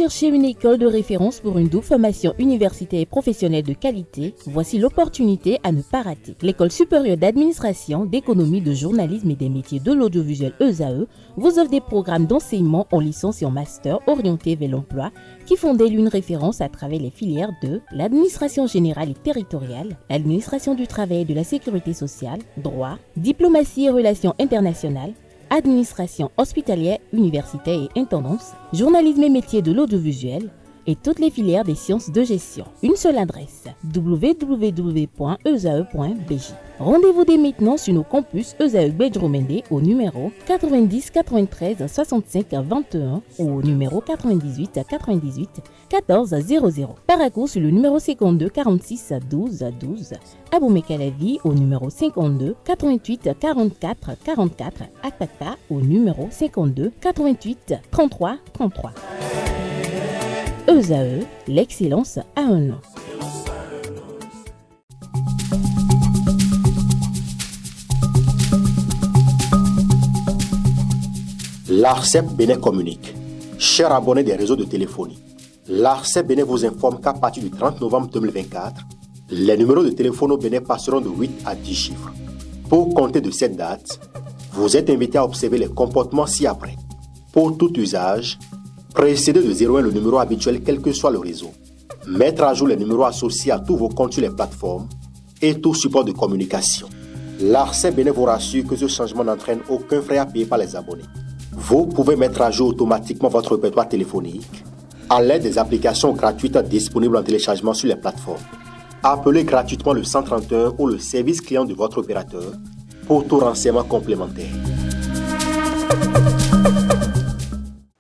cherchez une école de référence pour une double formation universitaire et professionnelle de qualité? Voici l'opportunité à ne pas rater. L'École supérieure d'administration, d'économie, de journalisme et des métiers de l'audiovisuel ESAE vous offre des programmes d'enseignement en licence et en master orientés vers l'emploi qui font d'elle une référence à travers les filières de l'administration générale et territoriale, l'administration du travail et de la sécurité sociale, droit, diplomatie et relations internationales, administration hospitalière, universitaire et intendance, journalisme et métiers de l'audiovisuel et toutes les filières des sciences de gestion. Une seule adresse, www.esae.bj. Rendez-vous dès maintenant sur nos campus ESAE Bedjromende au numéro 90 93 65 21 ou au numéro 98 98 14 00. Paracourt sur le numéro 52 46 12 12. Aboumé-Calavi au numéro 52 88 44 44. Akpaka au numéro 52 88 33 33. ESAE, l'excellence à un nom. L'ARCEP Bénin communique. Chers abonnés des réseaux de téléphonie, l'ARCEP Bénin vous informe qu'à partir du 30 novembre 2024, les numéros de téléphone au Bénin passeront de 8 à 10 chiffres. Pour compter de cette date, vous êtes invité à observer les comportements ci-après. Pour tout usage, précédez de 01 le numéro habituel quel que soit le réseau. Mettre à jour les numéros associés à tous vos comptes sur les plateformes et tout support de communication. L'ARCEP Bénin vous rassure que ce changement n'entraîne aucun frais à payer par les abonnés. Vous pouvez mettre à jour automatiquement votre répertoire téléphonique à l'aide des applications gratuites disponibles en téléchargement sur les plateformes. Appelez gratuitement le 131 ou le service client de votre opérateur pour tout renseignement complémentaire.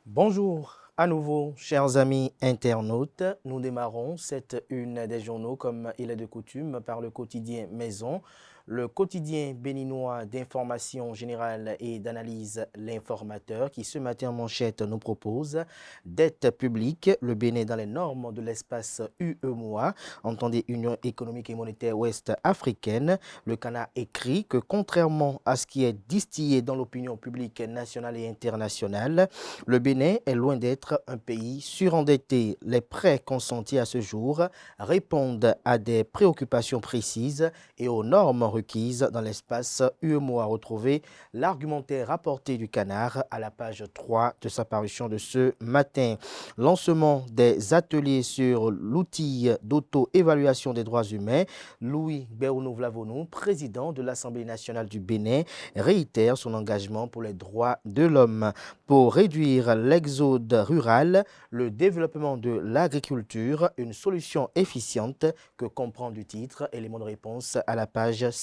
Bonjour à nouveau, chers amis internautes. Nous démarrons cette une des journaux comme il est de coutume par le quotidien Maison. Le quotidien béninois d'information générale et d'analyse L'Informateur qui ce matin en manchette nous propose dette publique, le Bénin dans les normes de l'espace UEMOA, entendez Union économique et monétaire ouest africaine. Le Canard écrit que contrairement à ce qui est distillé dans l'opinion publique nationale et internationale, le Bénin est loin d'être un pays surendetté. Les prêts consentis à ce jour répondent à des préoccupations précises et aux normes requises dans l'espace UEMOA. Retrouver l'argumentaire rapporté du Canard à la page 3 de sa parution de ce matin. Lancement des ateliers sur l'outil d'auto-évaluation des droits humains. Louis Béounou-Vlavonou, président de l'Assemblée nationale du Bénin, réitère son engagement pour les droits de l'homme. Pour réduire l'exode rural, le développement de l'agriculture, une solution efficiente que comprend du titre, élément de réponse à la page 6.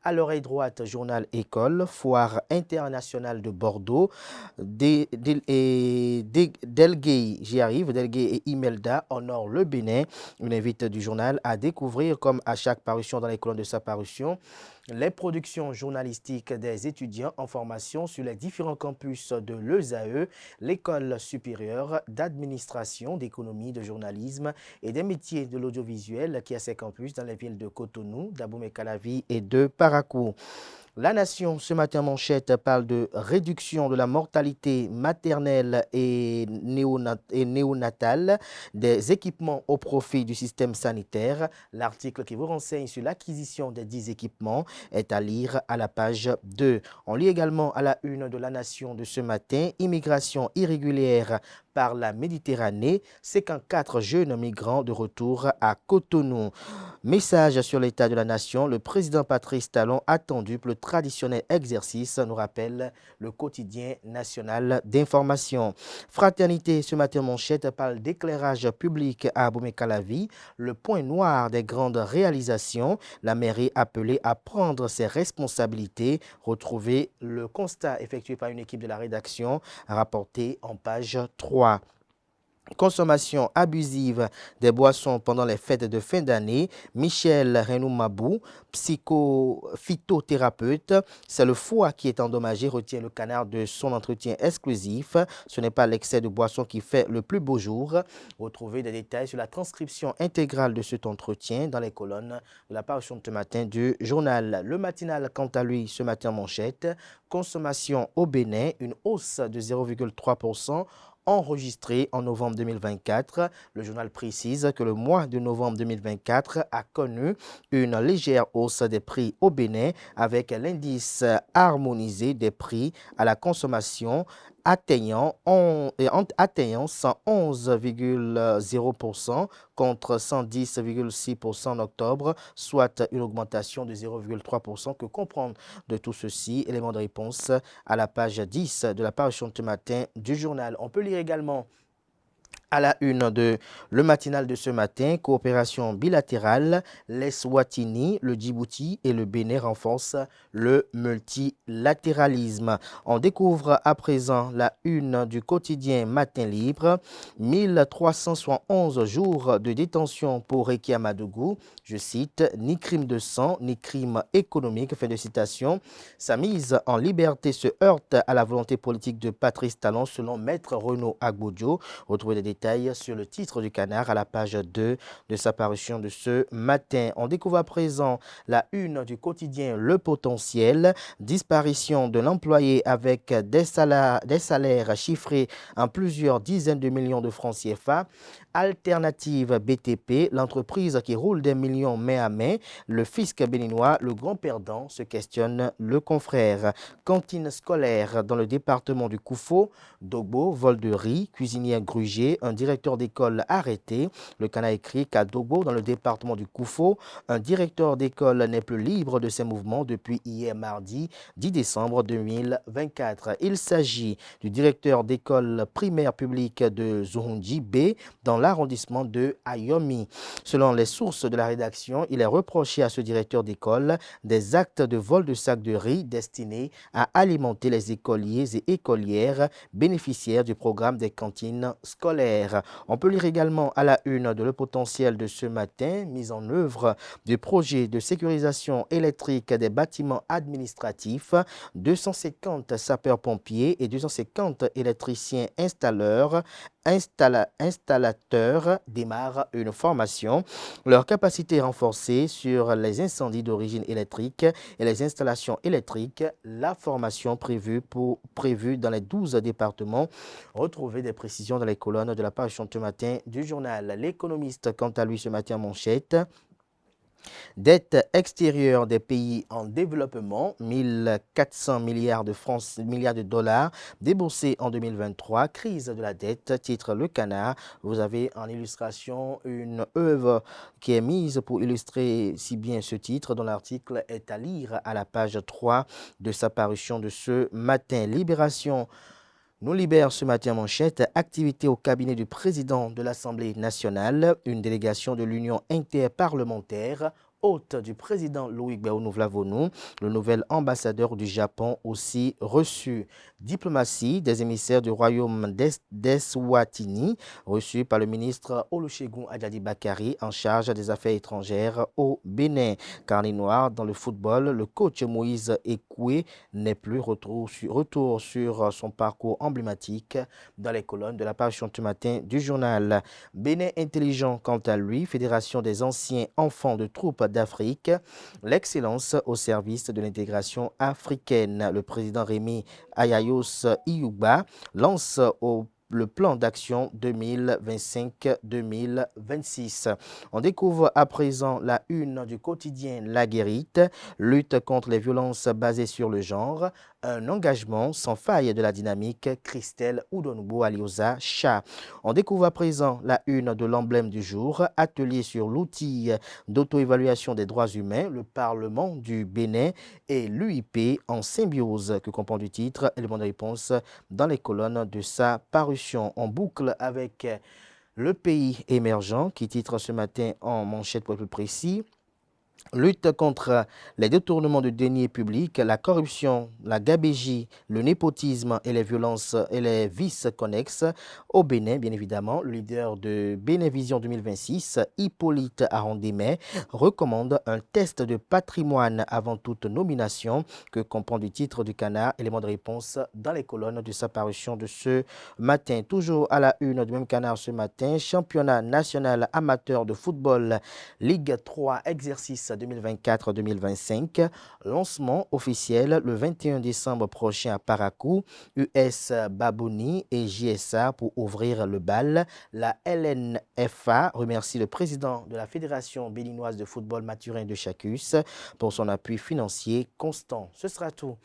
À l'oreille droite, journal École, foire internationale de Bordeaux, Delgay, j'y arrive, Delgay et Imelda honorent le Bénin. Une invite du journal à découvrir, comme à chaque parution dans les colonnes de sa parution, les productions journalistiques des étudiants en formation sur les différents campus de l'ESAE, l'école supérieure d'administration, d'économie, de journalisme et des métiers de l'audiovisuel qui a ses campus dans les villes de Cotonou, d'Abomey-Calavi et de Paracourt. La Nation, ce matin manchette, parle de réduction de la mortalité maternelle et néonatale, des équipements au profit du système sanitaire. L'article qui vous renseigne sur l'acquisition des 10 équipements est à lire à la page 2. On lit également à la une de La Nation de ce matin, immigration irrégulière par la Méditerranée, 54 jeunes migrants de retour à Cotonou. Message sur l'état de la nation, le président Patrice Talon attendu pour le traditionnel exercice, nous rappelle le quotidien national d'information. Fraternité, ce matin manchette, parle d'éclairage public à Abomey-Calavi, le point noir des grandes réalisations, la mairie appelée à prendre ses responsabilités, retrouver le constat effectué par une équipe de la rédaction, rapporté en page 3. Consommation abusive des boissons pendant les fêtes de fin d'année. Michel Renou-Mabou, phytothérapeute, c'est le foie qui est endommagé, retient le Canard de son entretien exclusif. Ce n'est pas l'excès de boisson qui fait le plus beau jour. Retrouvez des détails sur la transcription intégrale de cet entretien dans les colonnes de la parution de ce matin du journal. Le matinal, quant à lui, ce matin manchette. Consommation au Bénin, une hausse de 0,3% enregistré en novembre 2024. Le journal précise que le mois de novembre 2024 a connu une légère hausse des prix au Bénin avec l'indice harmonisé des prix à la consommation atteignant 111,0% contre 110,6% en octobre, soit une augmentation de 0,3%. Que comprendre de tout ceci? Élément de réponse à la page 10 de la parution de ce matin du journal. On peut lire également à la une de le matinal de ce matin, coopération bilatérale, l'Eswatini, le Djibouti et le Bénin renforcent le multilatéralisme. On découvre à présent la une du quotidien Matin Libre, 1371 jours de détention pour Rekia Madougou. Je cite, ni crime de sang, ni crime économique, fin de citation. Sa mise en liberté se heurte à la volonté politique de Patrice Talon, selon Maître Renaud Agbodjo. Retrouvez les détails sur le titre du Canard à la page 2 de sa parution de ce matin. On découvre à présent la une du quotidien Le Potentiel, disparition de l'employé avec des salaires chiffrés en plusieurs dizaines de millions de francs CFA. Alternative BTP, l'entreprise qui roule des millions main à main. Le fisc béninois, le grand perdant, se questionne le confrère. Cantine scolaire dans le département du Koufo, Dogbo, vol de riz, cuisinière grugée, un directeur d'école arrêté. Le Canard écrit qu'à Dogbo, dans le département du Koufo, un directeur d'école n'est plus libre de ses mouvements depuis hier mardi 10 décembre 2024. Il s'agit du directeur d'école primaire publique de Zohundi B dans l'arrondissement de Ayomi. Selon les sources de la rédaction, il est reproché à ce directeur d'école des actes de vol de sacs de riz destinés à alimenter les écoliers et écolières bénéficiaires du programme des cantines scolaires. On peut lire également à la une de Le Potentiel de ce matin, mise en œuvre du projet de sécurisation électrique des bâtiments administratifs, 250 sapeurs-pompiers et 250 électriciens installateurs démarrent une formation. Leur capacité renforcée sur les incendies d'origine électrique et les installations électriques. La formation prévue dans les 12 départements. Retrouvez des précisions dans les colonnes de la page ce matin du journal. L'Économiste, quant à lui, ce matin, manchette. Dette extérieure des pays en développement, 1400 milliards de dollars déboursés en 2023. Crise de la dette, titre Le Canard. Vous avez en illustration une œuvre qui est mise pour illustrer si bien ce titre, dont l'article est à lire à la page 3 de sa parution de ce matin. Libération nous libère ce matin manchette, activité au cabinet du président de l'Assemblée nationale, une délégation de l'Union interparlementaire, hôte du président Loïc Béounou-Vlavonou, le nouvel ambassadeur du Japon aussi reçu. Diplomatie des émissaires du royaume d'Eswatini, reçu par le ministre Olusegun Adjadi Bakari en charge des affaires étrangères au Bénin. Carnet noir dans le football, le coach Moïse Ekoué n'est plus retour sur son parcours emblématique dans les colonnes de la page ce matin du journal. Bénin intelligent quant à lui, Fédération des anciens enfants de troupes d'Afrique, l'excellence au service de l'intégration africaine. Le président Rémi Ayayos Iyouba lance le plan d'action 2025-2026. On découvre à présent la une du quotidien La Guérite, lutte contre les violences basées sur le genre, un engagement sans faille de la dynamique Christelle Oudonoubo Aliosa Cha. On découvre à présent la une de l'emblème du jour, atelier sur l'outil d'auto-évaluation des droits humains, le Parlement du Bénin et l'UIP en symbiose, que comprend du titre, élément de réponse dans les colonnes de sa parution. On boucle avec le pays émergent qui titre ce matin en manchette pour être plus précis. Lutte contre les détournements de deniers publics, la corruption, la gabégie, le népotisme et les violences et les vices connexes au Bénin, bien évidemment. Le leader de Bénévision 2026, Hippolyte Arondemais, recommande un test de patrimoine avant toute nomination, que comprend du titre du Canard, élément de réponse dans les colonnes de sa parution de ce matin. Toujours à la une du même Canard ce matin, championnat national amateur de football, Ligue 3, exercice 2024-2025. Lancement officiel le 21 décembre prochain à Parakou. US Babouni et JSA pour ouvrir le bal. La LNFA remercie le président de la Fédération béninoise de football Mathurin de Chacus pour son appui financier constant. Ce sera tout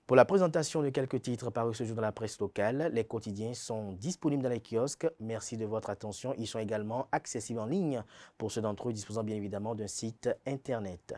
pour la présentation de quelques titres parus ce jour dans la presse locale. Les quotidiens sont disponibles dans les kiosques. Merci de votre attention. Ils sont également accessibles en ligne pour ceux d'entre eux disposant bien évidemment d'un site internet.